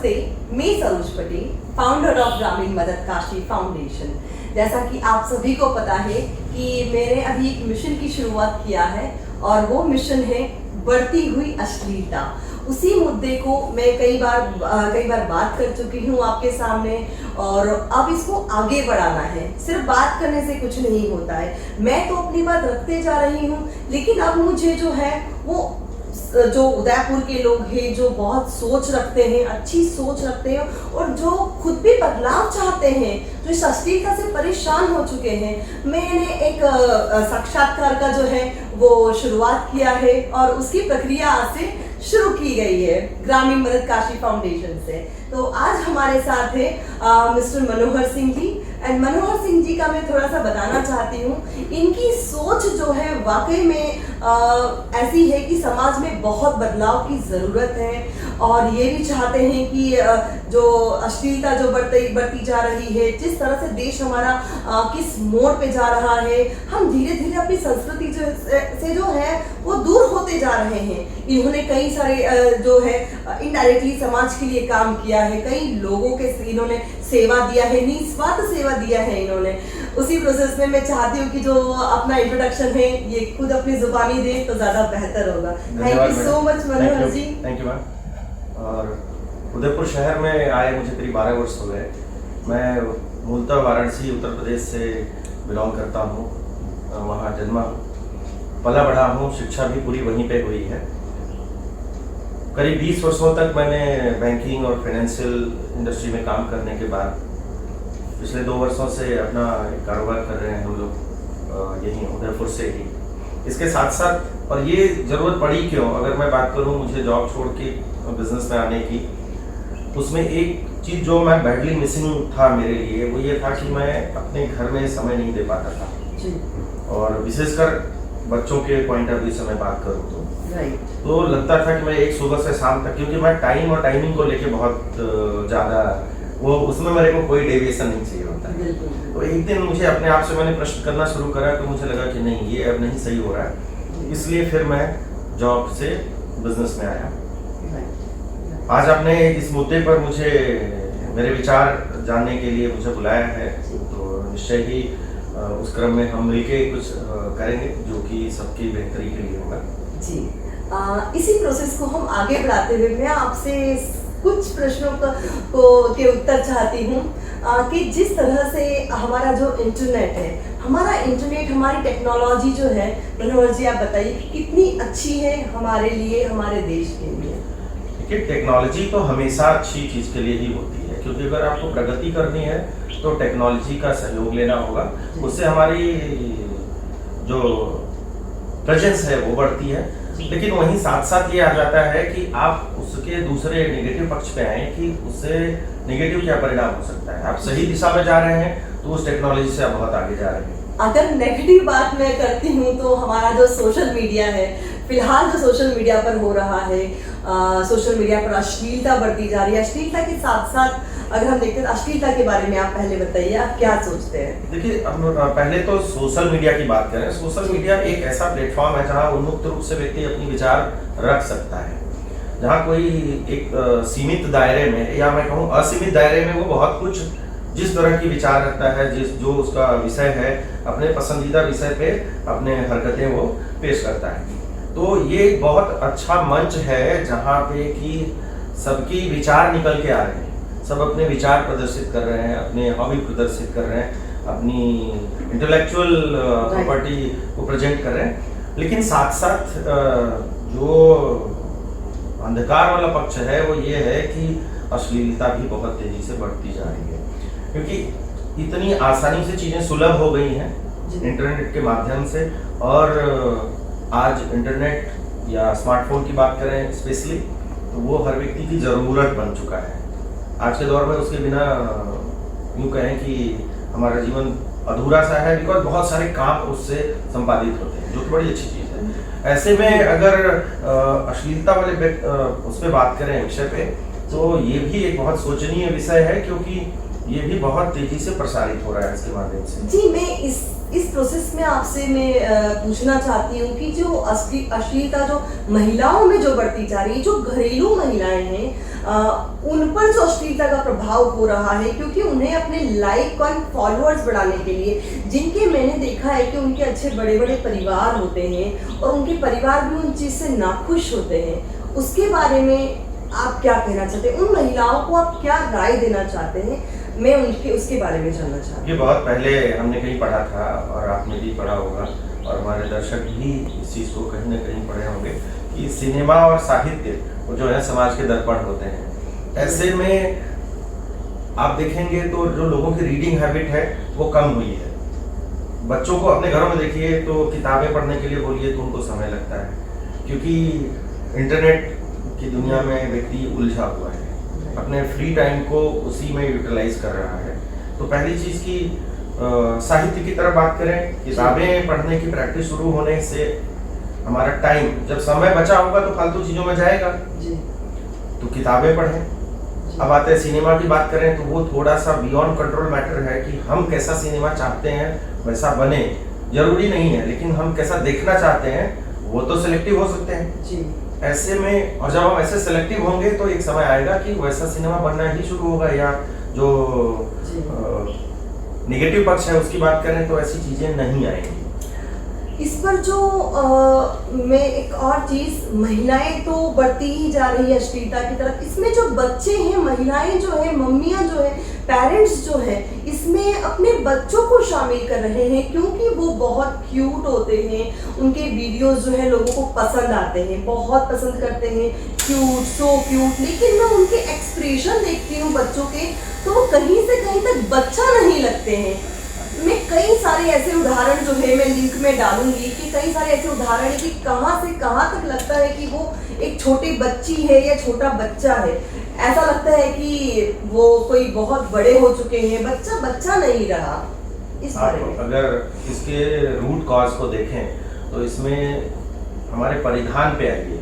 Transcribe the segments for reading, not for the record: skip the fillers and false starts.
नमस्ते, मैं Saroj Patel, founder of ग्रामीण मदद काशी फाउंडेशन। जैसा कि आप सभी को पता है कि मैंने अभी एक मिशन की शुरुआत किया है और वो मिशन है बढ़ती हुई अश्लीलता। उसी मुद्दे को मैं कई बार बात कर चुकी हूँ आपके सामने और अब इसको आगे बढ़ाना है। सिर्फ बात करने से कुछ नहीं होता है। मैं तो अपनी बात रखते जा रही हूँ, लेकिन अब मुझे जो है वो जो उदयपुर के लोग हैं जो बहुत सोच रखते हैं, अच्छी सोच रखते हैं और जो खुद भी बदलाव चाहते हैं, जो इस अश्लीलता से परेशान हो चुके हैं, मैंने एक साक्षात्कार का जो है वो शुरुआत किया है और उसकी प्रक्रिया आज से शुरू की गई है ग्रामीण मदद काशी फाउंडेशन से। तो आज हमारे साथ है मिस्टर मनोहर सिंह जी। एंड मनोहर सिंह जी का मैं थोड़ा सा बताना चाहती हूँ, इनकी सोच जो है वाकई में ऐसी है कि समाज में बहुत बदलाव की ज़रूरत है और ये भी चाहते हैं कि जो अश्लीलता जो बढ़ती जा रही है, जिस तरह से देश हमारा किस मोड़ पे जा रहा है, हम धीरे धीरे अपनी संस्कृति से जो है वो दूर होते जा रहे हैं। इन्होंने कई सारे जो है इनडायरेक्टली समाज के लिए काम किया है, कई लोगों के इन्होंने सेवा दिया है, निस्वार्थ सेवा दिया है इन्होंने। उसी प्रोसेस में मैं चाहती हूँ कि जो अपना इंट्रोडक्शन है ये खुद अपनी जुबानी दे तो ज़्यादा बेहतर होगा। Thank you so much Manohar ji. Thank you ma'am. और उदयपुर शहर में आए मुझे करीब 12 वर्ष हो गए। मैं मूलतः वाराणसी उत्तर प्रदेश से बिलोंग करता हूँ, वहाँ जन्मा हूँ, पला बढ़ा हूँ, शिक्षा भी पूरी वहीं पे हुई है। करीब 20 वर्षों तक मैंने बैंकिंग और फाइनेंशियल इंडस्ट्री में काम करने के बाद पिछले 2 वर्षों से अपना एक कारोबार कर रहे हैं हम लोग यहीं उदयपुर से ही। इसके साथ साथ और ये ज़रूरत पड़ी क्यों, अगर मैं बात करूँ मुझे जॉब छोड़ के बिजनेस में आने की, उसमें एक चीज़ जो मैं बैडली मिसिंग था मेरे लिए वो ये था कि मैं अपने घर में समय नहीं दे पाता था। और विशेषकर बच्चों के पॉइंट ऑफ व्यू से मैं बात करूँ तो लगता था कि मैं एक सुबह से शाम तक, क्योंकि मैं टाइम और टाइमिंग को लेके बहुत ज़्यादा वो उसमें मेरे को कोई डेविएशन नहीं चाहिए होता है। तो एक दिन मुझे अपने आप से मैंने प्रश्न करना शुरू करा तो मुझे लगा कि नहीं, ये अब नहीं सही हो रहा है। इसलिए फिर मैं जॉब से बिजनेस में आया। आज आपने इस मुद्दे पर मुझे मेरे विचार जानने के लिए मुझे बुलाया है, तो निश्चय ही उस क्रम में हम मिलके कुछ करेंगे जो कि सबकी बेहतरी के लिए होगा जी। इसी प्रोसेस को हम आगे बढ़ाते हुए मैं आपसे कुछ प्रश्नों के उत्तर चाहती हूँ कि जिस तरह से हमारा जो इंटरनेट है, हमारी टेक्नोलॉजी जो है, मनोहर जी आप बताइए कितनी अच्छी है हमारे लिए, हमारे देश के लिए। देखिए, टेक्नोलॉजी तो हमेशा अच्छी चीज़ के लिए ही होती है, क्योंकि अगर आपको प्रगति करनी है तो टेक्नोलॉजी का सहयोग लेना होगा। उससे हमारी जो प्रेजेंस है वो बढ़ती है, लेकिन वहीं साथ साथ ये आ जाता है कि आप उसके दूसरे नेगेटिव पक्ष पे आए कि उससे नेगेटिव क्या परिणाम हो सकता है। आप सही दिशा में जा रहे हैं तो उस टेक्नोलॉजी से आप बहुत आगे जा रहे हैं। अगर नेगेटिव बात मैं करती हूँ तो हमारा जो सोशल मीडिया है, फिलहाल जो सोशल मीडिया पर हो रहा है, सोशल मीडिया पर अश्लीलता बढ़ती जा रही है। अश्लीलता के साथ साथ अगर हम देखते हैं अश्लीलता के बारे में आप पहले बताइए, आप क्या सोचते हैं? देखिए, हम पहले तो सोशल मीडिया की बात करें। सोशल मीडिया एक ऐसा प्लेटफॉर्म है जहाँ उन्मुक्त रूप से व्यक्ति अपनी विचार रख सकता है, जहाँ कोई एक सीमित दायरे में या मैं कहूँ असीमित दायरे में वो बहुत कुछ जिस तरह की विचार रखता है, जो उसका विषय है, अपने पसंदीदा विषय पे अपने हरकतें वो पेश करता है। तो ये एक बहुत अच्छा मंच है जहाँ पे कि सबकी विचार निकल के आ रहे हैं, सब अपने विचार प्रदर्शित कर रहे हैं, अपने हॉबी प्रदर्शित कर रहे हैं, अपनी इंटेलेक्चुअल प्रॉपर्टी को प्रेजेंट कर रहे हैं। लेकिन साथ साथ जो अंधकार वाला पक्ष है वो ये है कि अश्लीलता भी बहुत तेजी से बढ़ती जा रही है, क्योंकि इतनी आसानी से चीज़ें सुलभ हो गई हैं इंटरनेट के माध्यम से। और आज इंटरनेट या स्मार्टफोन की बात करें स्पेशली, तो वो हर व्यक्ति की ज़रूरत बन चुका है। आज के दौर में उसके बिना यूँ कहें कि हमारा जीवन अधूरा सा है, बिकॉज बहुत सारे काम उससे संपादित होते हैं, जो कि बड़ी अच्छी चीज़ है। ऐसे में अगर अश्लीलता वाले उस पर बात करें विषय पे, तो ये भी एक बहुत शोचनीय विषय है, क्योंकि ये भी बहुत तेजी से प्रसारित हो रहा है इसके माध्यम से। जी, मैं इस प्रोसेस में आपसे मैं पूछना चाहती हूँ कि जो अश्लीलता जो महिलाओं में जो बढ़ती जा रही है, जो घरेलू महिलाएं हैं, उन पर जो अश्लीलता का प्रभाव हो रहा है, क्योंकि उन्हें अपने लाइक और फॉलोअर्स बढ़ाने के लिए, जिनके मैंने देखा है कि उनके अच्छे बड़े बड़े परिवार होते हैं और उनके परिवार भी उन चीज़ से नाखुश होते हैं, उसके बारे में आप क्या कहना चाहते हैं? उन महिलाओं को आप क्या राय देना चाहते हैं? मैं उनके उसके बारे में जानना चाहती हूँ। ये बहुत पहले हमने कहीं पढ़ा था और आपने भी पढ़ा होगा और हमारे दर्शक भी इस चीज़ को कहीं ना कहीं पढ़े होंगे कि सिनेमा और साहित्य वो जो है समाज के दर्पण होते हैं। ऐसे में आप देखेंगे तो जो लोगों की रीडिंग हैबिट है वो कम हुई है। बच्चों को अपने घरों में देखिए तो किताबें पढ़ने के लिए बोलिए तो उनको समय लगता है, क्योंकि इंटरनेट की दुनिया में व्यक्ति उलझा हुआ है, अपने फ्री टाइम को उसी में यूटिलाइज कर रहा है। तो पहली चीज़ की साहित्य की तरफ बात करें, किताबें पढ़ने की प्रैक्टिस शुरू होने से हमारा टाइम, जब समय बचा होगा तो फालतू चीज़ों में जाएगा जी। तो किताबें पढ़ें। अब आते हैं सिनेमा की बात करें तो वो थोड़ा सा बियॉन्ड कंट्रोल मैटर है कि हम कैसा सिनेमा चाहते हैं वैसा बने, जरूरी नहीं है, लेकिन हम कैसा देखना चाहते हैं वो तो सिलेक्टिव हो सकते हैं जी। ऐसे में। और जब हम ऐसे सिलेक्टिव होंगे तो एक समय आएगा कि वैसा सिनेमा बनना ही शुरू होगा, या जो नेगेटिव पक्ष है उसकी बात करें तो ऐसी चीजें नहीं आएंगी। इस पर जो मैं एक और चीज़, महिलाएं तो बढ़ती ही जा रही है अश्लीलता की तरफ, इसमें जो बच्चे हैं, महिलाएं जो है, मम्मियां जो है, पेरेंट्स जो है, इसमें अपने बच्चों को शामिल कर रहे हैं, क्योंकि वो बहुत क्यूट होते हैं, उनके वीडियोस जो है लोगों को पसंद आते हैं, बहुत पसंद करते हैं, क्यूट, सो क्यूट। लेकिन मैं उनके एक्सप्रेशन देखती हूँ बच्चों के, तो वो कहीं से कहीं तक बच्चा नहीं लगते हैं। मैं कई सारे ऐसे उदाहरण जो है मैं लिंक में डालूंगी कि कई सारे ऐसे उदाहरण है कि कहाँ से कहाँ तक लगता है कि वो एक छोटी बच्ची है या छोटा बच्चा है। ऐसा लगता है कि वो कोई बहुत बड़े हो चुके हैं, बच्चा बच्चा नहीं रहा। इस बारे में अगर इसके रूट कॉज को देखें तो इसमें हमारे परिधान पे आइए,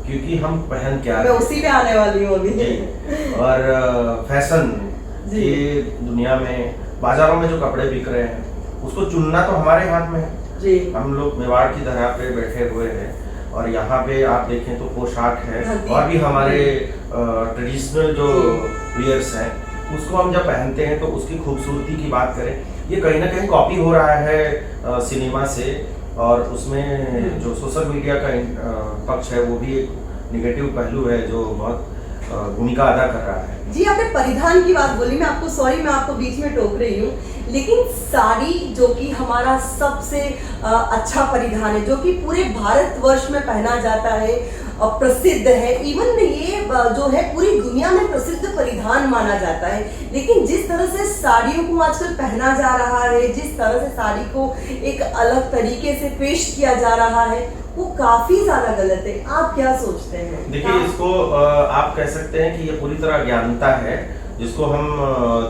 क्योंकि हम पहन क्या मैं उसी पे आने वाली हूँ अभी। और फैशन की दुनिया में बाजारों में जो कपड़े बिक रहे हैं उसको चुनना तो हमारे हाथ में है जी। हम लोग मेवाड़ की धरा पे बैठे हुए हैं और यहाँ पे आप देखें तो पोशाक है और भी हमारे ट्रेडिशनल जो वियर्स हैं उसको हम जब पहनते हैं तो उसकी खूबसूरती की बात करें, ये कहीं ना कहीं कॉपी हो रहा है सिनेमा से, और उसमें जो सोशल मीडिया का पक्ष है वो भी एक निगेटिव पहलू है जो बहुत भूमिका अदा कर रहा है। जी, आपने परिधान की बात बोली, मैं आपको बीच में टोक रही हूँ, लेकिन साड़ी जो कि हमारा सबसे अच्छा परिधान है, जो कि पूरे भारतवर्ष में पहना जाता है और प्रसिद्ध है, इवन ये जो है पूरी दुनिया में प्रसिद्ध परिधान माना जाता है। लेकिन जिस तरह से साड़ियों को आजकल पहना जा रहा है, जिस तरह से साड़ी को एक अलग तरीके से पेश किया जा रहा है, वो काफी ज्यादा गलत है। आप क्या सोचते हैं? देखिए, इसको आप कह सकते हैं कि ये पूरी तरह अज्ञानता है, जिसको हम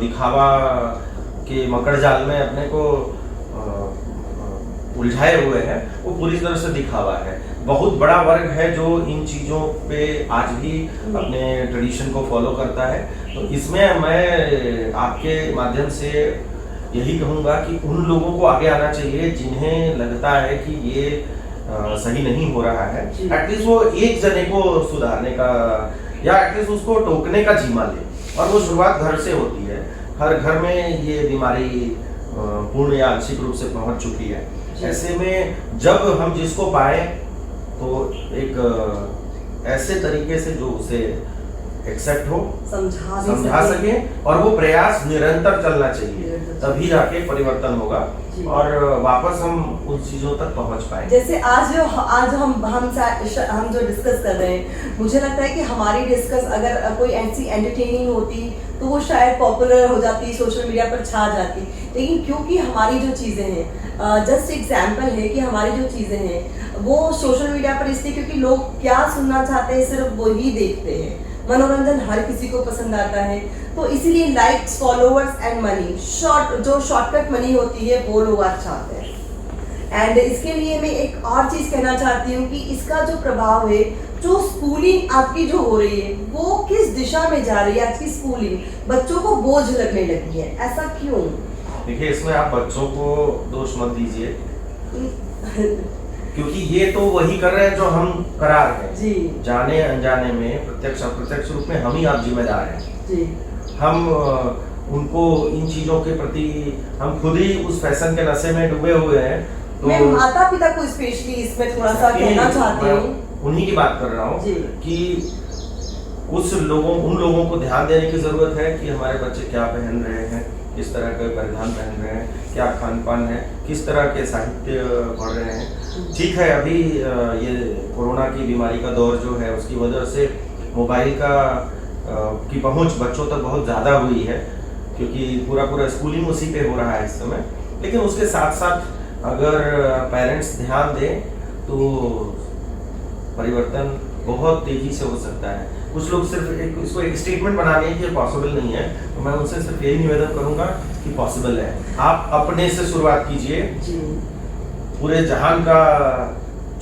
दिखावा के मकड़ जाल में अपने को उलझाए हुए हैं, वो पूरी तरह से दिखावा है। बहुत बड़ा वर्ग है जो इन चीज़ों पे आज भी अपने ट्रेडिशन को फॉलो करता है। तो इसमें मैं आपके माध्यम से यही कहूँगा कि उन लोगों को आगे आना चाहिए जिन्हें लगता है कि ये सही नहीं हो रहा है। एटलीस्ट वो एक जने को सुधारने का या एटलीस्ट उसको टोकने का जिम्मा ले, और वो शुरुआत घर से होती है। हर घर में ये बीमारी पूर्ण या आंशिक रूप से पहुंच चुकी है। ऐसे में जब हम जिसको पाए तो एक ऐसे तरीके से जो उसे एक्सेप्ट हो, समझा सके, और वो प्रयास निरंतर चलना चाहिए, तभी जाके परिवर्तन होगा और वापस हम उन चीजों तक पहुंच पाए। जैसे आज हम जो डिस्कस कर रहे हैं, मुझे लगता है कि हमारी डिस्कस अगर कोई ऐसी एंटरटेनिंग होती तो वो शायद पॉपुलर हो जाती, सोशल मीडिया पर छा जाती। लेकिन क्योंकि हमारी जो चीज़ें हैं, जस्ट एग्जाम्पल है कि हमारी जो चीज़ें हैं वो सोशल मीडिया पर इसलिए क्योंकि लोग क्या सुनना चाहते हैं सिर्फ वही देखते हैं। मनोरंजन हर किसी को पसंद आता है, तो इसीलिए likes, followers and money, shortcut money होती है, वो लोग आज चाहते हैं। एंड इसके लिए मैं एक और चीज़ कहना चाहती हूँ कि इसका जो प्रभाव है, जो स्कूलिंग आपकी जो हो रही है, वो किस दिशा में जा रही है? आज की स्कूलिंग बच्चों को बोझ लगने लगी है, ऐसा क्यों? देखिए, इसमें आप बच्चों को दोष मत दीजिए, क्योंकि ये तो वही कर रहे हैं जो हम करा रहे हैं जी जाने अनजाने में, प्रत्यक्ष अप्रत्यक्ष रूप में हम ही आप जिम्मेदार हैं। जी हम उनको इन चीजों के प्रति हम खुद ही उस फैशन के नशे में डूबे हुए हैं। तो मैं माता पिता को स्पेशली इसमें थोड़ा सा कहना चाहती हूँ, उन्हीं की बात कर रहा हूँ जी। कि उन लोगों को ध्यान देने की जरूरत है कि हमारे बच्चे क्या पहन रहे हैं, किस तरह के परिधान पहन रहे हैं, क्या खान पान है, किस तरह के साहित्य पढ़ रहे हैं। ठीक है, अभी ये कोरोना की बीमारी का दौर जो है उसकी वजह से मोबाइल की पहुंच बच्चों तक बहुत ज़्यादा हुई है, क्योंकि पूरा स्कूलिंग उसी पे हो रहा है इस समय। लेकिन उसके साथ साथ अगर पेरेंट्स ध्यान दें तो परिवर्तन बहुत तेजी से हो सकता है। कुछ लोग सिर्फ इसको एक स्टेटमेंट बना लें कि ये पॉसिबल नहीं है, तो मैं उनसे सिर्फ यही निवेदन करूंगा कि पॉसिबल है। आप अपने से शुरुआत कीजिए, पूरे जहान का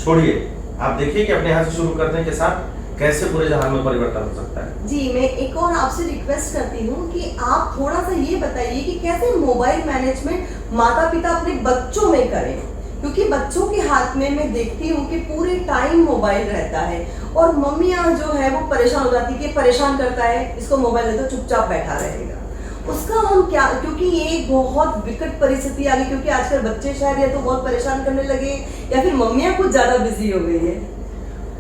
छोड़िए, आप देखिए कि अपने यहाँ से शुरू करने के साथ कैसे पूरे जहान में परिवर्तन हो सकता है। जी, मैं एक और आपसे रिक्वेस्ट करती हूँ कि आप थोड़ा सा ये बताइए कि कैसे मोबाइल मैनेजमेंट माता पिता अपने बच्चों में करें, क्योंकि बच्चों के हाथ में मैं देखती हूँ कि पूरे टाइम मोबाइल रहता है और मम्मियाँ जो है वो परेशान हो जाती है कि परेशान करता है, इसको मोबाइल दे दो, चुपचाप बैठा रहेगा। उसका हम क्या, क्योंकि ये एक बहुत विकट परिस्थिति आ गई, क्योंकि आजकल बच्चे शायद या तो बहुत परेशान करने लगे या फिर मम्मियाँ कुछ ज्यादा बिजी हो गई है।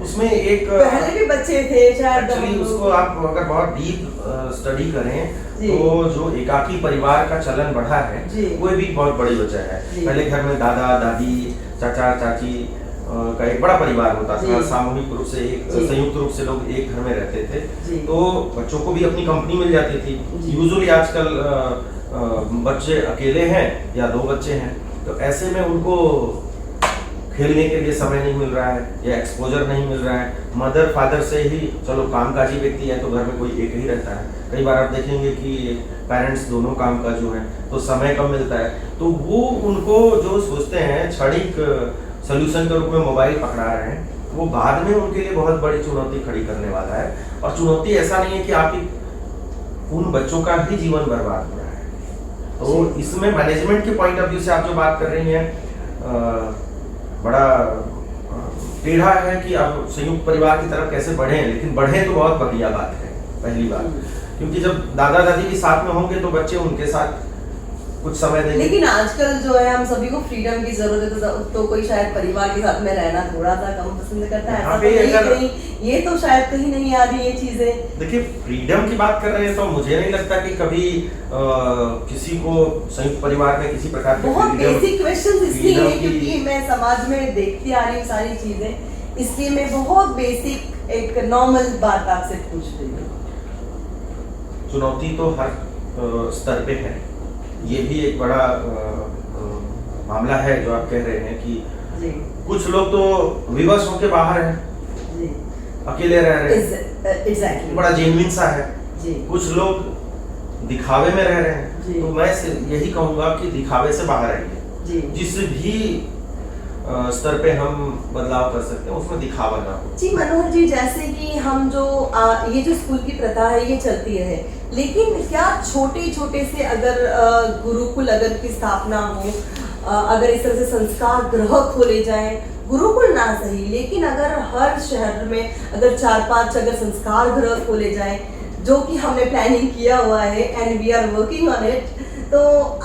उसमें एक पहले भी बच्चे थे शायद, एक्चुअली उसको आप अगर बहुत डीप स्टडी करें तो जो एकाकी परिवार का चलन बढ़ा है वो भी बहुत बड़ी वजह है। पहले घर में दादा दादी चाचा चाची का एक बड़ा परिवार होता था, सामूहिक रूप से संयुक्त रूप से लोग एक घर में रहते थे, तो बच्चों को भी अपनी कंपनी मिल जाती थी। यूजुअली आजकल बच्चे अकेले हैं या 2 बच्चे हैं, तो ऐसे में उनको खेलने के लिए समय नहीं मिल रहा है या एक्सपोजर नहीं मिल रहा है। मदर फादर से ही, चलो कामकाजी व्यक्ति है तो घर में कोई एक ही रहता है, कई बार आप देखेंगे कि पेरेंट्स दोनों कामकाजू हैं तो समय कम मिलता है, तो वो उनको जो सोचते हैं क्षणिक सोल्यूशन के रूप में मोबाइल पकड़ा रहे हैं, वो बाद में उनके लिए बहुत बड़ी चुनौती खड़ी करने वाला है। और चुनौती ऐसा नहीं है कि आपकी उन बच्चों का ही जीवन बर्बाद हो रहा है। तो इसमें मैनेजमेंट के पॉइंट ऑफ व्यू से आप जो बात कर रही हैं बड़ा टेढ़ा है कि आप संयुक्त परिवार की तरफ कैसे बढ़ें, लेकिन बढ़े तो बहुत बढ़िया बात है। पहली बात, क्योंकि जब दादा दादी भी साथ में होंगे तो बच्चे उनके साथ कुछ समय देंगे। लेकिन आजकल जो है हम सभी को फ्रीडम की जरूरत है, तो कोई शायद परिवार के साथ में रहना थोड़ा सा कम पसंद करता है, ऐसा तो नहीं, ये तो शायद कहीं नहीं आ रही ये चीजें। देखिए, फ्रीडम की बात कर रहे हैं तो मुझे नहीं लगता कि कभी किसी को संयुक्त परिवार में किसी प्रकार के बहुत बेसिक क्वेश्चन इसलिए है क्योंकि मैं समाज में देखती आ रही हूँ सारी चीजें, इसलिए मैं बहुत बेसिक एक नॉर्मल बात आपसे पूछ रही हूँ। चुनौती तो हर स्तर पे है, ये भी एक बड़ा मामला है जो आप कह रहे हैं कि जी। कुछ लोग तो विवश होके बाहर हैं, जी। अकेले रह रहे हैं, एग्जैक्टली, बड़ा जेन्युइन सा है। जी। कुछ लोग दिखावे में रह रहे हैं, तो मैं यही कहूंगा कि दिखावे से बाहर आइए। जिस भी स्तर पे हम बदलाव कर सकते हैं उसमें दिखावा ना हो। जी मनोहर जी, जैसे कि हम जो ये जो स्कूल की प्रथा है ये चलती रहे, लेकिन क्या छोटे छोटे से अगर गुरुकुल अगर की स्थापना हो, अगर इस तरह से संस्कार गृह खोले जाए, गुरुकुल ना सही लेकिन अगर हर शहर में अगर 4-5 अगर संस्कार गृह खोले जाए, जो कि हमने प्लानिंग किया हुआ है and we are working on it, तो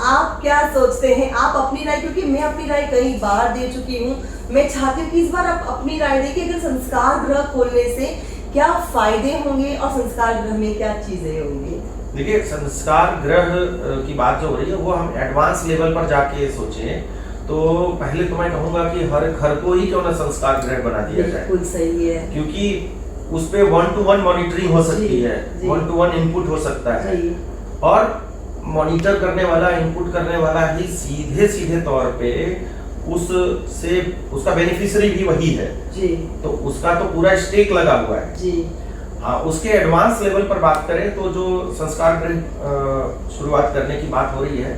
आप क्या सोचते हैं? आप अपनी राय, क्योंकि मैं अपनी राय कई बार दे चुकी हूँ, मैं चाहती हूँ कि इस बार आप अपनी राय दें कि अगर संस्कार गृह खोलने से क्या फायदे होंगे और संस्कार गृह में क्या चीजें होंगी। देखिए, संस्कार गृह की बात जो हो रही है वो हम एडवांस लेवल पर जाके सोचें तो पहले तो मैं कहूँगा कि हर घर को ही क्यों ना संस्कार गृह बना दिया जाए। बिल्कुल सही है, क्योंकि उस पे 1-to-1 मॉनिटरिंग हो सकती है, 1-to-1 इनपुट हो सकता है, और मॉनिटर करने वाला, इनपुट करने वाला ही सीधे तौर पे उसका बेनिफिशियरी भी वही है जी। तो उसका तो पूरा स्टेक लगा हुआ है जी। हाँ, उसके एडवांस लेवल पर बात करें तो जो संस्कार गृह शुरुआत करने की बात हो रही है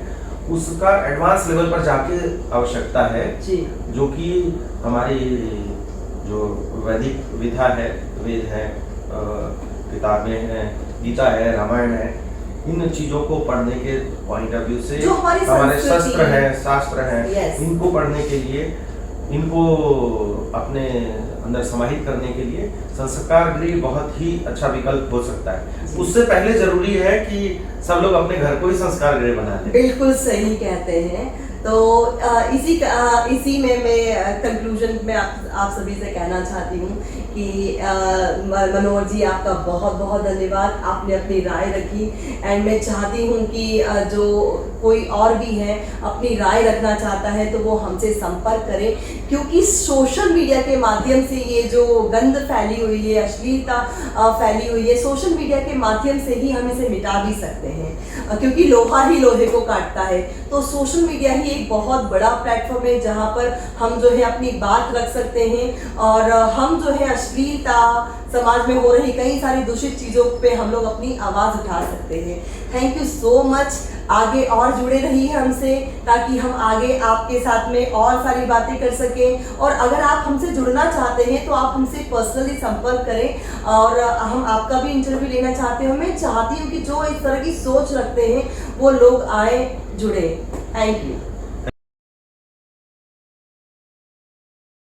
उसका एडवांस लेवल पर जाके आवश्यकता है जी। जो कि हमारी जो वैदिक विधा है, वेद है, किताबें हैं, गीता है, रामायण है, इन चीजों को पढ़ने के पॉइंट ऑफ व्यू से हमारे शास्त्र हैं, इनको पढ़ने के लिए इनको अपने अंदर समाहित करने के लिए संस्कार गृह बहुत ही अच्छा विकल्प हो सकता है। उससे पहले जरूरी है कि सब लोग अपने घर को ही संस्कार गृह बना लें। बिल्कुल सही कहते हैं। तो इसी में मैं कंक्लूजन में आप सभी से कहना चाहती हूँ कि मनोहर जी आपका बहुत बहुत धन्यवाद, आपने अपनी राय रखी। एंड मैं चाहती हूँ कि जो कोई और भी है अपनी राय रखना चाहता है तो वो हमसे संपर्क करे, क्योंकि सोशल मीडिया के माध्यम से ये जो गंद फैली हुई है, अश्लीलता फैली हुई है, सोशल मीडिया के माध्यम से ही हम इसे मिटा भी सकते हैं, क्योंकि लोहा ही लोहे को काटता है। तो सोशल मीडिया ही एक बहुत बड़ा प्लेटफॉर्म है जहाँ पर हम जो है अपनी बात रख सकते हैं और हम जो है अश्लीलता, समाज में हो रही कई सारी दूषित चीज़ों पे हम लोग अपनी आवाज़ उठा सकते हैं। Thank you so much. आगे और जुड़े रहिए हमसे ताकि हम आगे आपके साथ में और सारी बातें कर सकें। और अगर आप हमसे जुड़ना चाहते हैं तो आप हमसे पर्सनली संपर्क करें और हम आपका भी इंटरव्यू लेना चाहते हैं। मैं चाहती हूँ कि जो इस तरह की सोच रखते हैं वो लोग आए, जुड़े। Thank you.